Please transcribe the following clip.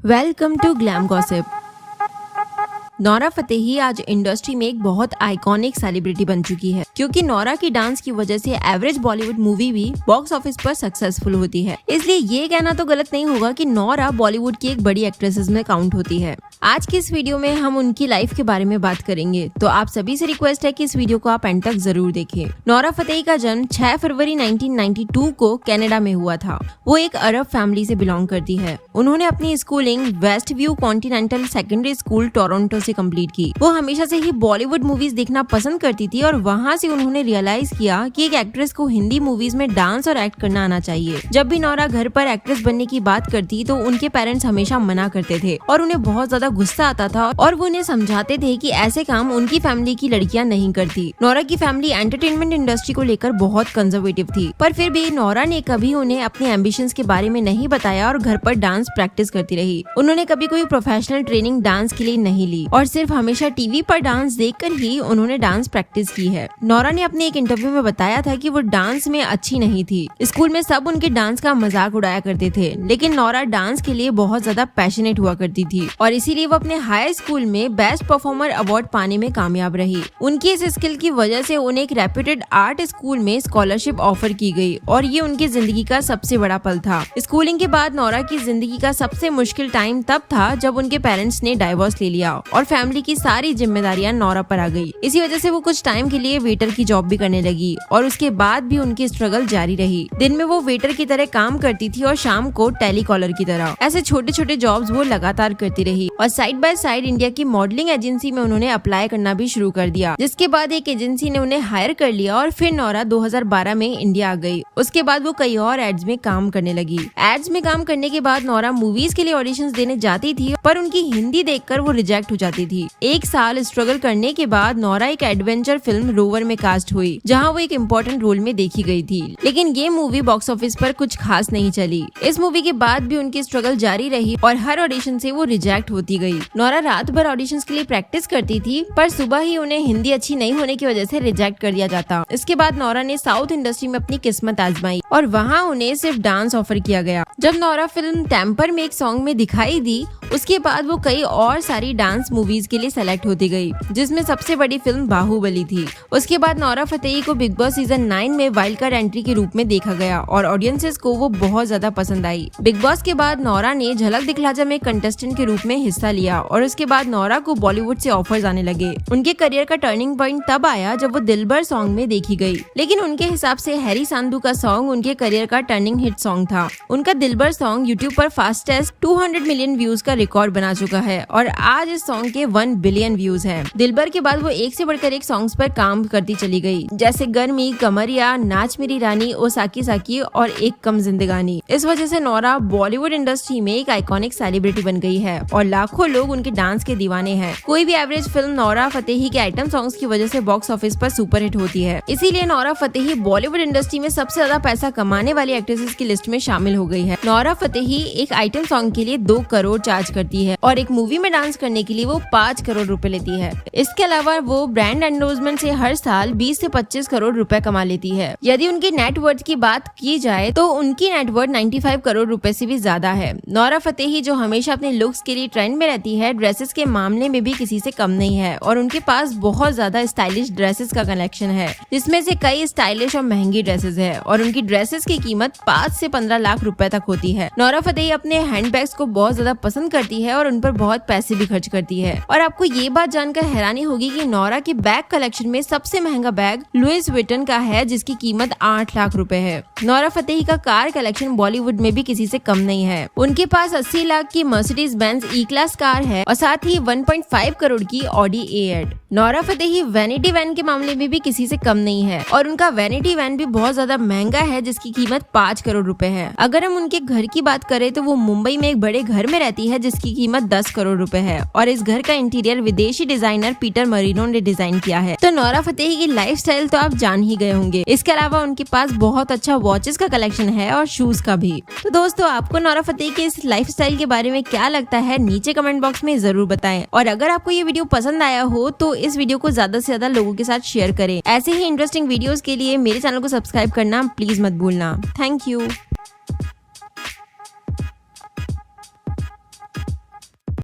Welcome to glam gossip. Nora Fatehi आज industry में एक बहुत आइकॉनिक सेलिब्रिटी बन चुकी है, क्योंकि नोरा की डांस की वजह से एवरेज बॉलीवुड मूवी भी बॉक्स ऑफिस पर सक्सेसफुल होती है। इसलिए ये कहना तो गलत नहीं होगा कि नोरा बॉलीवुड की एक बड़ी एक्ट्रेसेस में काउंट होती है। आज की इस वीडियो में हम उनकी लाइफ के बारे में बात करेंगे, तो आप सभी से रिक्वेस्ट है कि इस वीडियो को आप एंड तक जरूर देखें। नोरा फतेही का जन्म 6 फरवरी 1992 को कनाडा में हुआ था। वो एक अरब फैमिली से बिलोंग करती है। उन्होंने अपनी schooling West View Continental Secondary School Toronto से कंप्लीट की। वो हमेशा से ही बॉलीवुड मूवीज देखना पसंद करती थी और वहाँ से उन्होंने रियलाइज किया कि एक एक्ट्रेस को हिंदी मूवीज में डांस और एक्ट करना आना चाहिए। जब भी नोरा घर पर एक्ट्रेस बनने की बात करती तो उनके पेरेंट्स हमेशा मना करते थे और उन्हें बहुत ज्यादा गुस्सा आता था और वो उन्हें समझाते थे कि ऐसे काम उनकी फैमिली की लड़कियां नहीं करती। नोरा की फैमिली एंटरटेनमेंट इंडस्ट्री को लेकर बहुत कंजर्वेटिव थी, पर फिर भी नोरा ने कभी उन्हें अपने एम्बिशंस के बारे में नहीं बताया और घर पर डांस प्रैक्टिस करती रही। उन्होंने कभी कोई प्रोफेशनल ट्रेनिंग डांस के लिए नहीं ली और सिर्फ हमेशा टीवी पर डांस देखकर ही उन्होंने डांस प्रैक्टिस की है। नोरा ने अपने एक इंटरव्यू में बताया था कि वो डांस में अच्छी नहीं थी। स्कूल में सब उनके डांस का मजाक उड़ाया करते थे, लेकिन नोरा डांस के लिए बहुत ज्यादा पैशनेट हुआ करती थी और इसीलिए वो अपने हाई स्कूल में बेस्ट परफॉर्मर अवार्ड पाने में कामयाब रही। उनकी इस स्किल की वजह से उन्हें एक रेप्यूटेड आर्ट स्कूल में स्कॉलरशिप ऑफर की गई और ये उनकी जिंदगी का सबसे बड़ा पल था। स्कूलिंग के बाद नोरा की जिंदगी का सबसे मुश्किल टाइम तब था जब उनके पेरेंट्स ने डाइवोर्स ले लिया और फैमिली की सारी जिम्मेदारियां नोरा पर आ गई। इसी वजह से वो कुछ टाइम के लिए वेटर की जॉब भी करने लगी और उसके बाद भी उनकी स्ट्रगल जारी रही। दिन में वो वेटर की तरह काम करती थी और शाम को टेलीकॉलर की तरह। ऐसे छोटे छोटे जॉब्स वो लगातार करती रही और साइड बाय साइड इंडिया की मॉडलिंग एजेंसी में उन्होंने अप्लाई करना भी शुरू कर दिया, जिसके बाद एक एजेंसी ने उन्हें हायर कर लिया और फिर नोरा 2012 में इंडिया आ गई। उसके बाद वो कई और एड्स में काम करने लगी। एड्स में काम करने के बाद नोरा मूवीज के लिए ऑडिशंस देने जाती थी, पर उनकी हिंदी देखकर वो रिजेक्ट हो जाती थी। एक साल स्ट्रगल करने के बाद नोरा एक एडवेंचर फिल्म रोवर में कास्ट हुई, जहाँ वो एक इम्पोर्टेंट रोल में देखी गई थी, लेकिन ये मूवी बॉक्स ऑफिस पर कुछ खास नहीं चली। इस मूवी के बाद भी उनकी स्ट्रगल जारी रही और हर ऑडिशन से वो रिजेक्ट होती गई। नोरा रात भर ऑडिशंस के लिए प्रैक्टिस करती थी, पर सुबह ही उन्हें हिंदी अच्छी नहीं होने की वजह से रिजेक्ट कर दिया जाता। इसके बाद नोरा ने साउथ इंडस्ट्री में अपनी किस्मत आजमाई और वहाँ उन्हें सिर्फ डांस ऑफर किया गया। जब नोरा फिल्म टेम्पर में एक सॉन्ग में दिखाई दी, उसके बाद वो कई और सारी डांस मूवीज के लिए सेलेक्ट होती गई, जिसमें सबसे बड़ी फिल्म बाहुबली थी। उसके बाद नोरा फतेही को बिग बॉस सीजन 9 में वाइल्ड कार्ड एंट्री के रूप में देखा गया और ऑडियंसेस को वो बहुत ज्यादा पसंद आई। बिग बॉस के बाद नोरा ने झलक दिखला जा में कंटेस्टेंट के रूप में हिस्सा लिया और उसके बाद नोरा को बॉलीवुड से ऑफर्स आने लगे। उनके करियर का टर्निंग पॉइंट तब आया जब वो दिलबर सॉन्ग में देखी गई, लेकिन उनके हिसाब से हैरी सांधू का सॉन्ग उनके करियर का टर्निंग हिट सॉन्ग था। उनका दिलबर सॉन्ग यूट्यूब पर फास्टेस्ट 200 मिलियन व्यूज का रिकॉर्ड बना चुका है और आज इस सॉन्ग के 1 बिलियन व्यूज हैं। दिलबर के बाद वो एक से बढ़कर एक सॉन्ग्स पर काम करती चली गई, जैसे गर्मी, कमरिया, नाच मेरी रानी, ओ साकी साकी और एक कम जिंदगानी। इस वजह से नोरा बॉलीवुड इंडस्ट्री में एक आइकॉनिक सेलिब्रिटी बन गई है और लाखों लोग उनके डांस के दीवाने हैं। कोई भी एवरेज फिल्म नोरा फतेही के आइटम सॉन्ग्स की वजह से बॉक्स ऑफिस पर सुपरहिट होती है। इसीलिए नोरा फतेही बॉलीवुड इंडस्ट्री में सबसे ज्यादा पैसा कमाने वाली एक्ट्रेसेस की लिस्ट में शामिल हो गई है। नोरा फतेही एक आइटम सॉन्ग के लिए 2 करोड़ चार्ज करती है और एक मूवी में डांस करने के लिए वो 5 करोड़ रुपए लेती है। इसके अलावा वो ब्रांड एंडोर्समेंट से हर साल 20 से 25 करोड़ रुपए कमा लेती है। यदि उनकी नेटवर्थ की बात की जाए तो उनकी नेटवर्थ 95 करोड़ रुपए से भी ज्यादा है। नोरा फतेही जो हमेशा अपने लुक्स के लिए ट्रेंड में रहती है, ड्रेसेस के मामले में भी किसी से कम नहीं है और उनके पास बहुत ज्यादा स्टाइलिश ड्रेसेस का कलेक्शन है, जिसमें से कई स्टाइलिश और महंगी ड्रेसेस है और उनकी ड्रेसेस की कीमत 5 से 15 लाख रुपए तक होती है। नोरा फतेही अपने हैंडबैग्स को बहुत ज्यादा पसंद करती है और उन पर बहुत पैसे भी खर्च करती है। और आपको ये बात जानकर हैरानी होगी कि नोरा के बैग कलेक्शन में सबसे महंगा बैग लुइस विटन का है, जिसकी कीमत 8 लाख रुपए है। नोरा फतेही का कार कलेक्शन बॉलीवुड में भी किसी से कम नहीं है। उनके पास 80 लाख की Mercedes Benz E class car है और साथ ही 1.5 करोड़ की Audi A8। Nora Fatehi vanity van के मामले में भी किसी से कम नहीं है और उनका वैनिटी वैन भी बहुत ज्यादा महंगा है, जिसकी कीमत 5 करोड़ रुपए है। अगर हम उनके घर की बात करें तो वो मुंबई में एक बड़े घर में रहती है, जिसकी कीमत 10 करोड़ रुपए है और इस घर का इंटीरियर विदेशी डिजाइनर पीटर मरीनो ने डिजाइन किया है। तो नोरा फतेही की लाइफस्टाइल तो आप जान ही गए होंगे। इसके अलावा उनके पास बहुत अच्छा वॉचेस का कलेक्शन है और शूज का भी। तो दोस्तों, आपको नोरा फतेही के इस लाइफस्टाइल के बारे में क्या लगता है, नीचे कमेंट बॉक्स में जरूर बताएं। और अगर आपको ये वीडियो पसंद आया हो तो इस वीडियो को ज्यादा से ज्यादा लोगों के साथ शेयर करें। ऐसे ही इंटरेस्टिंग वीडियोस के लिए मेरे चैनल को सब्सक्राइब करना प्लीज मत भूलना। Thank you.